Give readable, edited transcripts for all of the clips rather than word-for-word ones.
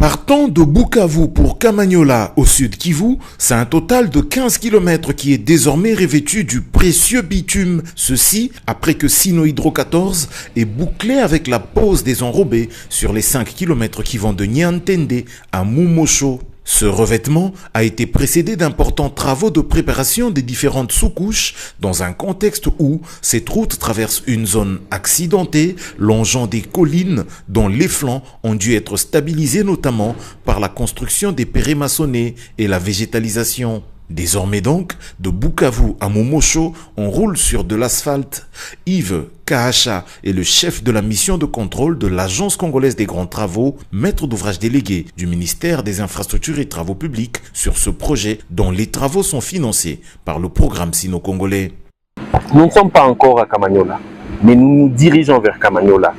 Partant de Bukavu pour Kamanyola au sud Kivu, c'est un total de 15 km qui est désormais revêtu du précieux bitume. Ceci après que Sino Hydro 14 est bouclé avec la pose des enrobés sur les 5 km qui vont de Niantende à Mumosho. Ce revêtement a été précédé d'importants travaux de préparation des différentes sous-couches dans un contexte où cette route traverse une zone accidentée, longeant des collines dont les flancs ont dû être stabilisés notamment par la construction des pérés maçonnés et la végétalisation. Désormais donc, de Bukavu à Mumosho, on roule sur de l'asphalte. Yves Kahacha est le chef de la mission de contrôle de l'Agence congolaise des grands travaux, maître d'ouvrage délégué du ministère des infrastructures et travaux publics sur ce projet dont les travaux sont financés par le programme sino-congolais. Nous ne sommes pas encore à Kamanyola, mais nous nous dirigeons vers Kamanyola.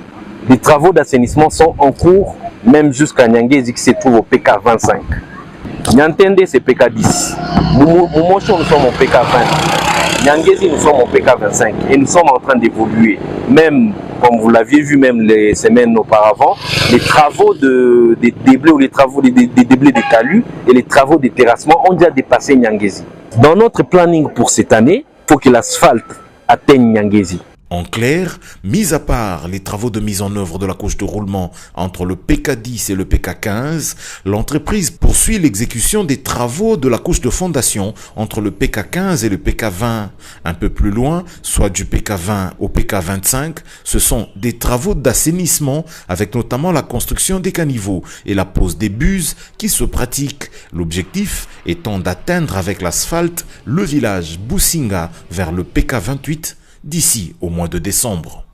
Les travaux d'assainissement sont en cours, même jusqu'à Nyangezi qui se trouve au PK 25. Niantende c'est PK 10. Mumosho nous sommes au PK 20. Nyangezi nous sommes au PK 25. Et nous sommes en train d'évoluer. Même, comme vous l'aviez vu même les semaines auparavant, les travaux des déblais ou les travaux des déblais de talus et les travaux de terrassement ont déjà dépassé Nyangezi. Dans notre planning pour cette année, il faut que l'asphalte atteigne Nyangezi. En clair, mis à part les travaux de mise en œuvre de la couche de roulement entre le PK10 et le PK15, l'entreprise poursuit l'exécution des travaux de la couche de fondation entre le PK15 et le PK20. Un peu plus loin, soit du PK20 au PK25, ce sont des travaux d'assainissement avec notamment la construction des caniveaux et la pose des buses qui se pratiquent. L'objectif étant d'atteindre avec l'asphalte le village Businga vers le PK28 d'ici au mois de décembre.